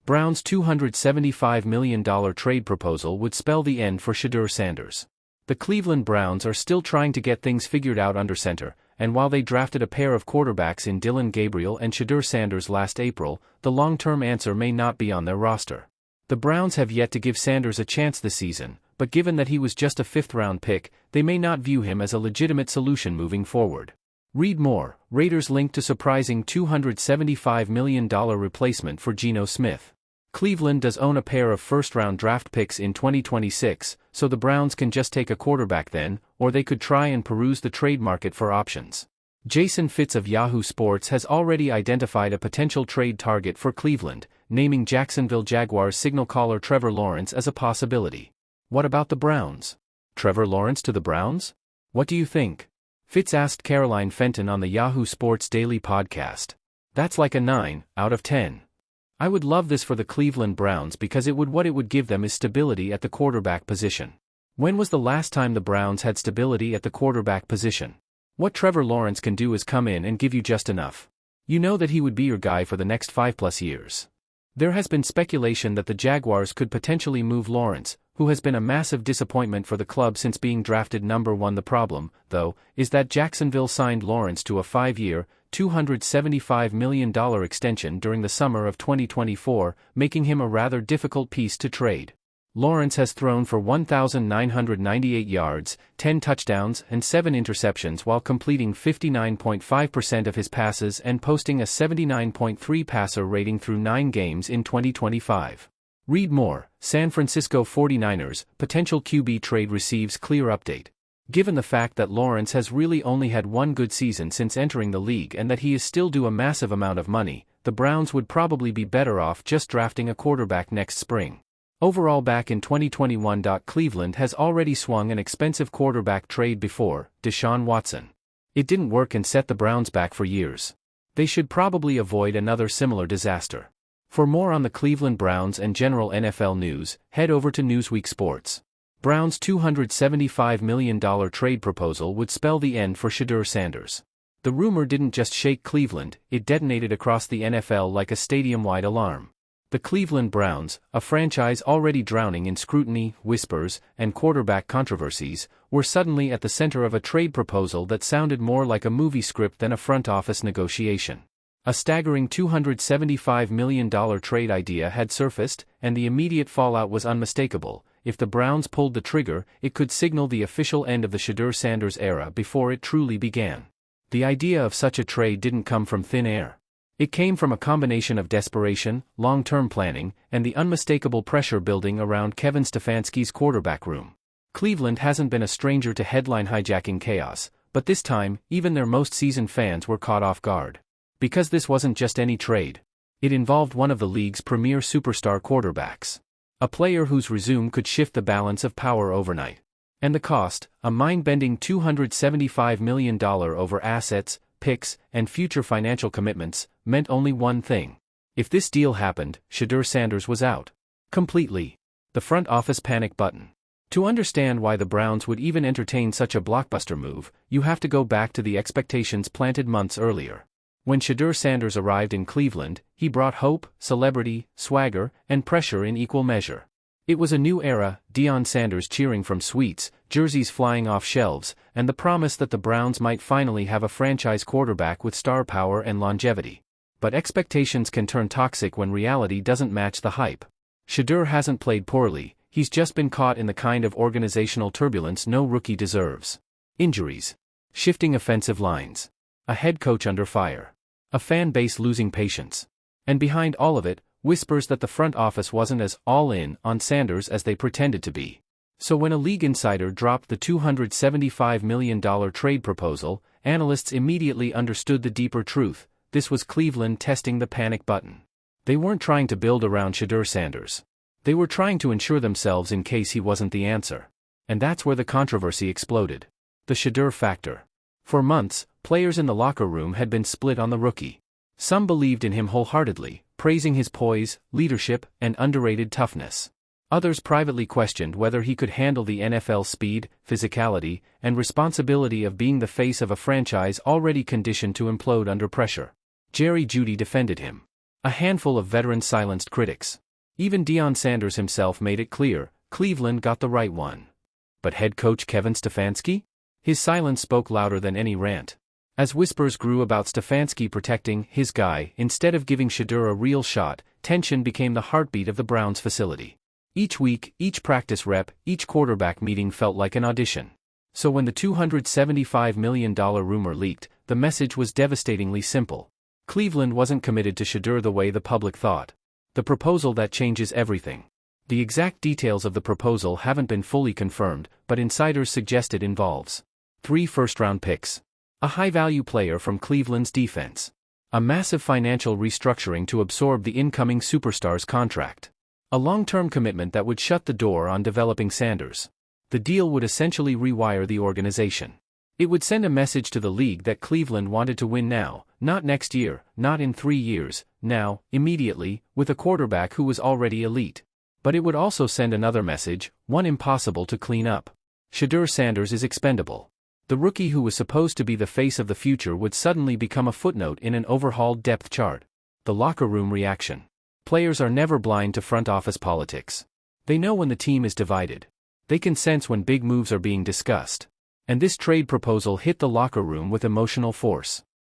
Brown's $275 million trade proposal would spell the end for Shedeur Sanders. The Cleveland Browns are still trying to get things figured out under center, and while they drafted a pair of quarterbacks in Dillon Gabriel and Shedeur Sanders last April, the long-term answer may not be on their roster. The Browns have yet to give Sanders a chance this season, but given that he was just a fifth-round pick, they may not view him as a legitimate solution moving forward. Read more: Raiders linked to surprising $275 million replacement for Geno Smith. Cleveland does own a pair of first-round draft picks in 2026, so the Browns can just take a quarterback then, or they could try and peruse the trade market for options. Jason Fitz of Yahoo Sports has already identified a potential trade target for Cleveland, naming Jacksonville Jaguars signal caller Trevor Lawrence as a possibility. What about the Browns? Trevor Lawrence to the Browns? What do you think? Fitz asked Caroline Fenton on the Yahoo Sports Daily podcast. That's like a 9 out of 10. I would love this for the Cleveland Browns because what it would give them is stability at the quarterback position. When was the last time the Browns had stability at the quarterback position? What Trevor Lawrence can do is come in and give you just enough. You know that he would be your guy for the next 5+ years. There has been speculation that the Jaguars could potentially move Lawrence, who has been a massive disappointment for the club since being drafted number 1. The problem, though, is that Jacksonville signed Lawrence to a 5-year, $275 million extension during the summer of 2024, making him a rather difficult piece to trade. Lawrence has thrown for 1,998 yards, 10 touchdowns and 7 interceptions while completing 59.5% of his passes and posting a 79.3 passer rating through 9 games in 2025. Read more: San Francisco 49ers, potential QB trade receives clear update. Given the fact that Lawrence has really only had one good season since entering the league and that he is still due a massive amount of money, the Browns would probably be better off just drafting a quarterback next spring. Overall, back in 2021, Cleveland has already swung an expensive quarterback trade before, Deshaun Watson. It didn't work and set the Browns back for years. They should probably avoid another similar disaster. For more on the Cleveland Browns and general NFL news, head over to Newsweek Sports. Browns' $275 million trade proposal would spell the end for Shedeur Sanders. The rumor didn't just shake Cleveland, it detonated across the NFL like a stadium-wide alarm. The Cleveland Browns, a franchise already drowning in scrutiny, whispers, and quarterback controversies, were suddenly at the center of a trade proposal that sounded more like a movie script than a front office negotiation. A staggering $275 million trade idea had surfaced, and the immediate fallout was unmistakable. If the Browns pulled the trigger, it could signal the official end of the Shedeur Sanders era before it truly began. The idea of such a trade didn't come from thin air. It came from a combination of desperation, long-term planning, and the unmistakable pressure building around Kevin Stefanski's quarterback room. Cleveland hasn't been a stranger to headline hijacking chaos, but this time, even their most seasoned fans were caught off guard. Because this wasn't just any trade. It involved one of the league's premier superstar quarterbacks. A player whose resume could shift the balance of power overnight. And the cost, a mind-bending $275 million over assets, picks, and future financial commitments, meant only one thing. If this deal happened, Shedeur Sanders was out. Completely. The front office panic button. To understand why the Browns would even entertain such a blockbuster move, you have to go back to the expectations planted months earlier. When Shedeur Sanders arrived in Cleveland, he brought hope, celebrity, swagger, and pressure in equal measure. It was a new era, Deion Sanders cheering from suites, jerseys flying off shelves, and the promise that the Browns might finally have a franchise quarterback with star power and longevity. But expectations can turn toxic when reality doesn't match the hype. Shedeur hasn't played poorly, he's just been caught in the kind of organizational turbulence no rookie deserves. Injuries. Shifting offensive lines. A head coach under fire. A fan base losing patience. And behind all of it, whispers that the front office wasn't as all-in on Sanders as they pretended to be. So when a league insider dropped the $275 million trade proposal, analysts immediately understood the deeper truth: this was Cleveland testing the panic button. They weren't trying to build around Shedeur Sanders. They were trying to ensure themselves in case he wasn't the answer. And that's where the controversy exploded. The Shedeur factor. For months, players in the locker room had been split on the rookie. Some believed in him wholeheartedly, praising his poise, leadership, and underrated toughness. Others privately questioned whether he could handle the NFL speed, physicality, and responsibility of being the face of a franchise already conditioned to implode under pressure. Jerry Jeudy defended him. A handful of veterans silenced critics. Even Deion Sanders himself made it clear, Cleveland got the right one. But head coach Kevin Stefanski? His silence spoke louder than any rant. As whispers grew about Stefanski protecting his guy instead of giving Shedeur a real shot, tension became the heartbeat of the Browns facility. Each week, each practice rep, each quarterback meeting felt like an audition. So when the $275 million rumor leaked, the message was devastatingly simple. Cleveland wasn't committed to Shedeur the way the public thought. The proposal that changes everything. The exact details of the proposal haven't been fully confirmed, but insiders suggest it involves 3 first-round picks. A high-value player from Cleveland's defense. A massive financial restructuring to absorb the incoming superstar's contract. A long-term commitment that would shut the door on developing Sanders. The deal would essentially rewire the organization. It would send a message to the league that Cleveland wanted to win now, not next year, not in 3 years, now, immediately, with a quarterback who was already elite. But it would also send another message, one impossible to clean up. Shedeur Sanders is expendable. The rookie who was supposed to be the face of the future would suddenly become a footnote in an overhauled depth chart. The locker room reaction. Players are never blind to front office politics. They know when the team is divided. They can sense when big moves are being discussed. And this trade proposal hit the locker room with emotional force.